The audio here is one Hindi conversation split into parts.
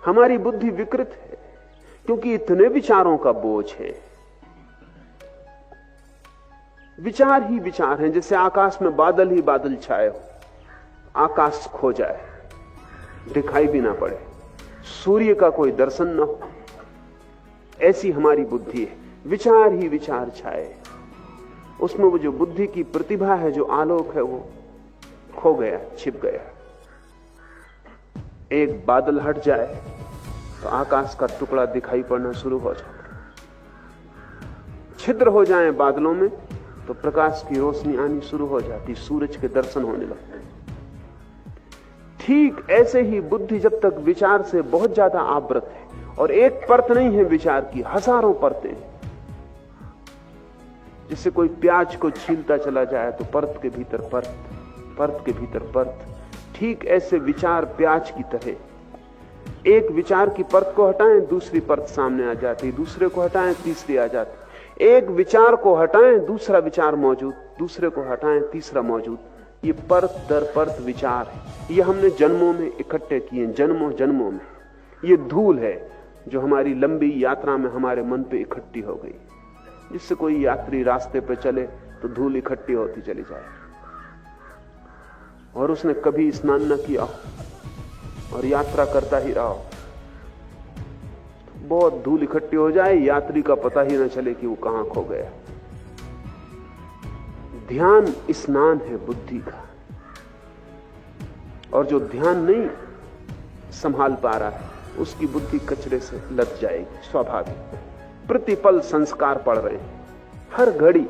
हमारी बुद्धि विकृत है क्योंकि इतने विचारों का बोझ है। विचार ही विचार हैं, जैसे आकाश में बादल ही बादल छाए हो, आकाश खो जाए, दिखाई भी ना पड़े, सूर्य का कोई दर्शन ना हो, ऐसी हमारी बुद्धि है। विचार ही विचार छाए, उसमें वो जो बुद्धि की प्रतिभा है, जो आलोक है, वो खो गया, छिप गया। एक बादल हट जाए तो आकाश का टुकड़ा दिखाई पड़ना शुरू हो जाता। छिद्र हो जाए बादलों में तो प्रकाश की रोशनी आनी शुरू हो जाती, सूरज के दर्शन होने लगते। ठीक ऐसे ही बुद्धि जब तक विचार से बहुत ज्यादा आवृत है, और एक परत नहीं है विचार की, हजारों परतें हैं। जिससे कोई प्याज को छीलता चला जाए तो परत के भीतर परत, परत के भीतर परत। ठीक ऐसे विचार प्याज की तरह, एक विचार की परत को हटाएं दूसरी परत सामने आ जाती, दूसरे को हटाएं तीसरी आ जाती। एक विचार को हटाएं दूसरा विचार मौजूद, दूसरे को हटाएं तीसरा मौजूद। ये परत दर परत विचार है। ये हमने जन्मों में इकट्ठे किए, जन्मों जन्मों में। ये धूल है जो हमारी लंबी यात्रा में हमारे मन पे इकट्ठी हो गई। जिससे कोई यात्री रास्ते पे चले तो धूल इकट्ठी होती चली जाए, और उसने कभी स्नान न किया हो और यात्रा करता ही रहा हो, बहुत धूल इकट्ठी हो जाए, यात्री का पता ही न चले कि वो कहां खो गया। ध्यान स्नान है बुद्धि का, और जो ध्यान नहीं संभाल पा रहा है उसकी बुद्धि कचरे से लद जाएगी, स्वाभाविक। प्रतिपल संस्कार पड़ रहे हैं, हर घड़ी।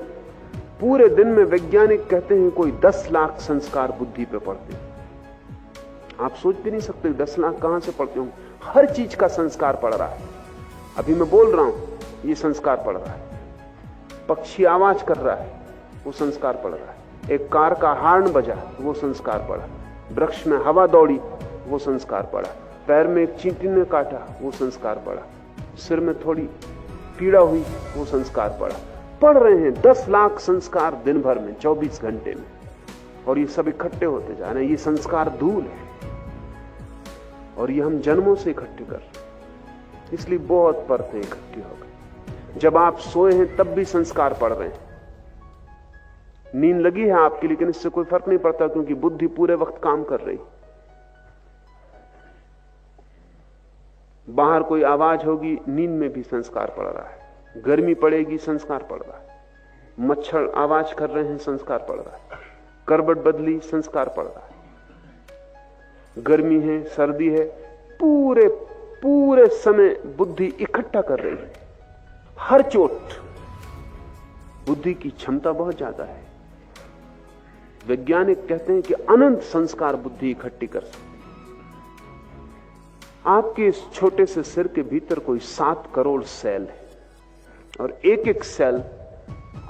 पूरे दिन में वैज्ञानिक कहते हैं कोई 10 लाख संस्कार बुद्धि पे पड़ते हैं। आप सोच भी नहीं सकते 10 लाख कहां से पड़ते होंगे। हर चीज का संस्कार पड़ रहा है। अभी मैं बोल रहा हूं, ये संस्कार पड़ रहा है। पक्षी आवाज कर रहा है, वो संस्कार पड़ रहा है। एक कार का हॉर्न बजा, वो संस्कार पड़ा। वृक्ष में हवा दौड़ी, वो संस्कार पड़ा। पैर में एक चींटी ने काटा, वो संस्कार पड़ा। सिर में थोड़ी पीड़ा हुई, वो संस्कार पड़ा। पढ़ रहे हैं 10 लाख संस्कार दिन भर में, 24 घंटे में, और ये सब इकट्ठे होते जा रहे हैं। ये संस्कार धूल है, और ये हम जन्मों से इकट्ठे कर रहे हैं। इसलिए बहुत परतें इकट्ठी हो गई। जब आप सोए हैं तब भी संस्कार पड़ रहे हैं। नींद लगी है आपकी, लेकिन इससे कोई फर्क नहीं पड़ता, क्योंकि बुद्धि पूरे वक्त काम कर रही। बाहर कोई आवाज होगी, नींद में भी संस्कार पड़ रहा है। गर्मी पड़ेगी, संस्कार पड़ रहा है। मच्छर आवाज कर रहे हैं, संस्कार पड़ रहा है। करवट बदली, संस्कार पड़ रहा है। गर्मी है, सर्दी है, पूरे पूरे समय बुद्धि इकट्ठा कर रही है। हर चोट। बुद्धि की क्षमता बहुत ज्यादा है। वैज्ञानिक कहते हैं कि अनंत संस्कार बुद्धि इकट्ठी कर सकती है। आपके इस छोटे से सिर के भीतर कोई 7 करोड़ सेल है, और एक एक सेल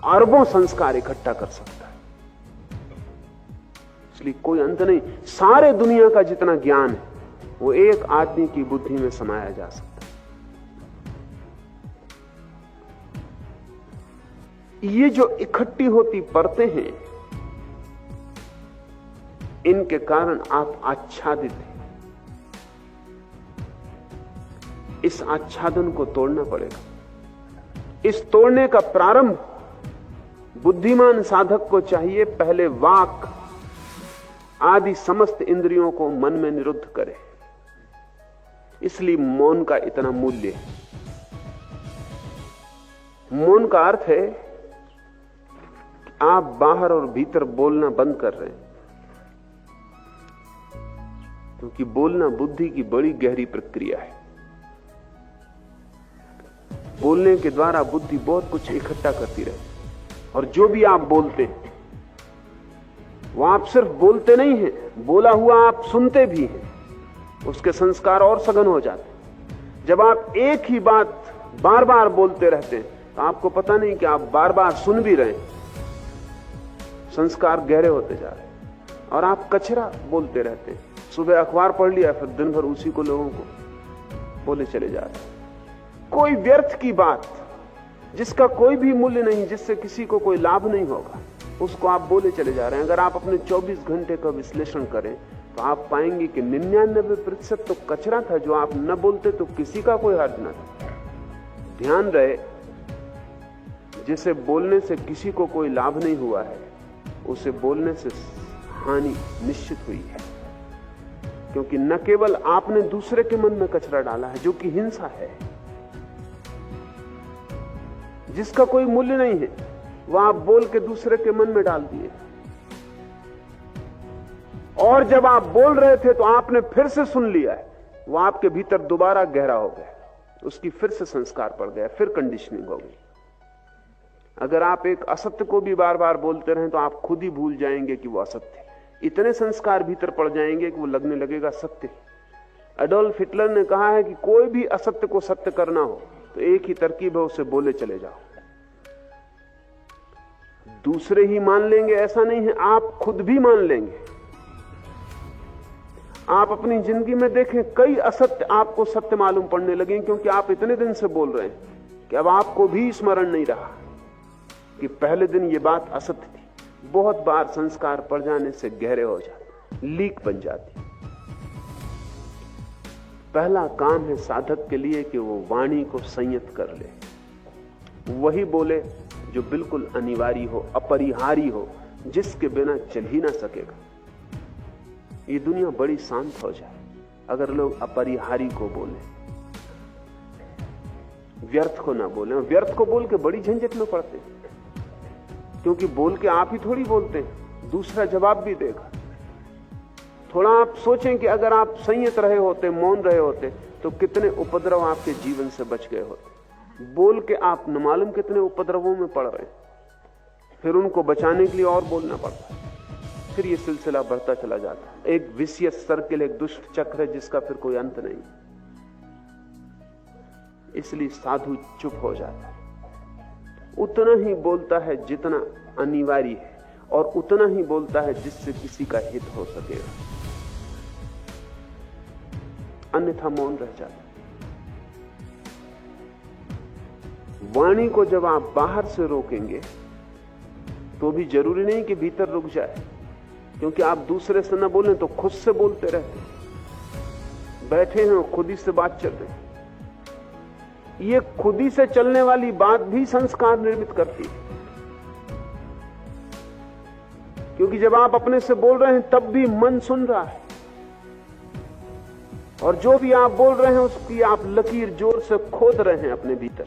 अरबों संस्कार इकट्ठा कर सकता है। इसलिए कोई अंत नहीं। सारे दुनिया का जितना ज्ञान है वो एक आदमी की बुद्धि में समाया जा सकता है। ये जो इकट्ठी होती परतें हैं, इनके कारण आप आच्छादित हैं। इस आच्छादन को तोड़ना पड़ेगा। इस तोड़ने का प्रारंभ बुद्धिमान साधक को चाहिए। पहले वाक आदि समस्त इंद्रियों को मन में निरुद्ध करे। इसलिए मौन का इतना मूल्य है। मौन का अर्थ है कि आप बाहर और भीतर बोलना बंद कर रहे हैं, क्योंकि बोलना बुद्धि की बड़ी गहरी प्रक्रिया है। बोलने के द्वारा बुद्धि बहुत कुछ इकट्ठा करती रहती, और जो भी आप बोलते हैं वो आप सिर्फ बोलते नहीं हैं, बोला हुआ आप सुनते भी हैं। उसके संस्कार और सघन हो जाते हैं। जब आप एक ही बात बार बार बोलते रहते हैं तो आपको पता नहीं कि आप बार बार सुन भी रहे हैं। संस्कार गहरे होते जा रहे हैं, और आप कचरा बोलते रहते हैं। सुबह अखबार पढ़ लिया, फिर दिन भर उसी को लोगों को बोले चले जा रहे हैं। कोई व्यर्थ की बात जिसका कोई भी मूल्य नहीं, जिससे किसी को कोई लाभ नहीं होगा, उसको आप बोले चले जा रहे हैं। अगर आप अपने 24 घंटे का विश्लेषण करें तो आप पाएंगे कि 99% तो कचरा था। जो आप न बोलते तो किसी का कोई हर्ज न था। ध्यान रहे, जिसे बोलने से किसी को कोई लाभ नहीं हुआ है, उसे बोलने से हानि निश्चित हुई है। क्योंकि न केवल आपने दूसरे के मन में कचरा डाला है, जो कि हिंसा है, जिसका कोई मूल्य नहीं है, वह आप बोल के दूसरे के मन में डाल दिए। और जब आप बोल रहे थे तो आपने फिर से सुन लिया है, वह आपके भीतर दोबारा गहरा हो गया, उसकी फिर से संस्कार पड़ गया, फिर कंडीशनिंग हो गई। अगर आप एक असत्य को भी बार बार बोलते रहें तो आप खुद ही भूल जाएंगे कि वो असत्य है। इतने संस्कार भीतर पड़ जाएंगे कि वो लगने लगेगा सत्य। एडोल्फ हिटलर ने कहा है कि कोई भी असत्य को सत्य करना हो तो एक ही तरकीब है, उसे बोले चले जाओ। दूसरे ही मान लेंगे ऐसा नहीं है, आप खुद भी मान लेंगे। आप अपनी जिंदगी में देखें, कई असत्य आपको सत्य मालूम पड़ने लगे, क्योंकि आप इतने दिन से बोल रहे हैं कि अब आपको भी स्मरण नहीं रहा कि पहले दिन ये बात असत्य थी। बहुत बार संस्कार पड़ जाने से गहरे हो जाते, लीक बन जाती। पहला काम है साधक के लिए कि वो वाणी को संयत कर ले, वही बोले जो बिल्कुल अनिवार्य हो, अपरिहार्य हो, जिसके बिना चल ही ना सकेगा। ये दुनिया बड़ी शांत हो जाए अगर लोग अपरिहार्य को बोले, व्यर्थ को ना बोले। व्यर्थ को बोल के बड़ी झंझट में पड़ते हैं, क्योंकि बोल के आप ही थोड़ी बोलते हैं, दूसरा जवाब भी देगा। थोड़ा आप सोचें कि अगर आप संयत रहे होते, मौन रहे होते, तो कितने उपद्रव आपके जीवन से बच गए होते। बोल के आप न मालूम कितने उपद्रवों में पड़ रहे हैं, फिर उनको बचाने के लिए और बोलना पड़ता है, फिर ये सिलसिला बढ़ता चला जाता है। एक विशियस सर्किल, एक दुष्ट चक्र है जिसका फिर कोई अंत नहीं। इसलिए साधु चुप हो जाता है, उतना ही बोलता है जितना अनिवार्य है, और उतना ही बोलता है जिससे किसी का हित हो सकेगा, अन्यथा मौन रह जाता है। वाणी को जब आप बाहर से रोकेंगे तो भी जरूरी नहीं कि भीतर रुक जाए, क्योंकि आप दूसरे से न बोलें तो खुद से बोलते रहते। बैठे हैं और खुद ही से बात चल रही, ये खुद ही से चलने वाली बात भी संस्कार निर्मित करती है। क्योंकि जब आप अपने से बोल रहे हैं तब भी मन सुन रहा है, और जो भी आप बोल रहे हैं उसकी आप लकीर जोर से खोद रहे हैं अपने भीतर।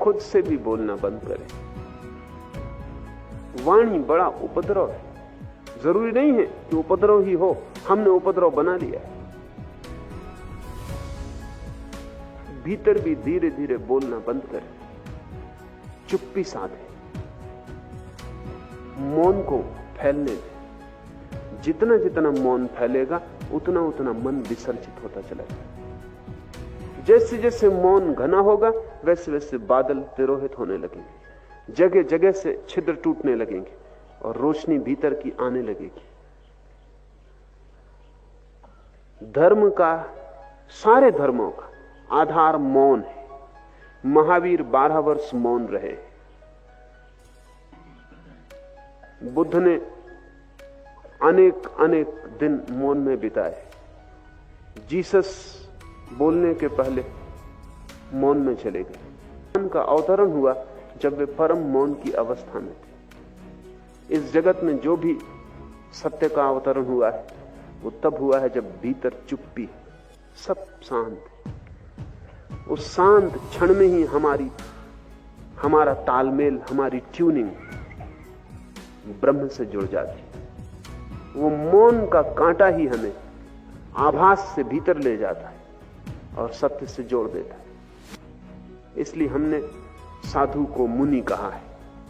खुद से भी बोलना बंद करें। वाणी बड़ा उपद्रव है, जरूरी नहीं है कि उपद्रव ही हो, हमने उपद्रव बना लिया है। भीतर भी धीरे धीरे बोलना बंद करें, चुप्पी साधे, मौन को फैलने दें। जितना जितना मौन फैलेगा उतना उतना मन विसर्जित होता चला जाएगा। जैसे जैसे मौन घना होगा वैसे वैसे बादल तिरोहित होने लगेंगे, जगह जगह से छिद्र टूटने लगेंगे और रोशनी भीतर की आने लगेगी। धर्म का, सारे धर्मों का आधार मौन है। महावीर 12 वर्ष मौन रहे। बुद्ध ने अनेक अनेक दिन मौन में बिताए। जीसस बोलने के पहले मौन में चले गए। उनका अवतरण हुआ जब वे परम मौन की अवस्था में थे। इस जगत में जो भी सत्य का अवतरण हुआ है वो तब हुआ है जब भीतर चुप्पी, सब शांत। उस शांत क्षण में ही हमारा तालमेल, हमारी ट्यूनिंग ब्रह्म से जुड़ जाती। वो मौन का कांटा ही हमें आभास से भीतर ले जाता है और सत्य से जोड़ देता है। इसलिए हमने साधु को मुनि कहा है।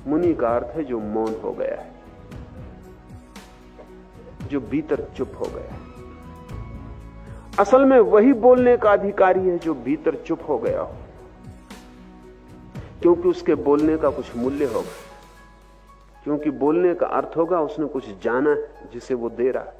मुनि का अर्थ है जो मौन हो गया है, जो भीतर चुप हो गया है। असल में वही बोलने का अधिकारी है जो भीतर चुप हो गया हो, क्योंकि उसके बोलने का कुछ मूल्य होगा, क्योंकि बोलने का अर्थ होगा उसने कुछ जाना है जिसे वो दे रहा है।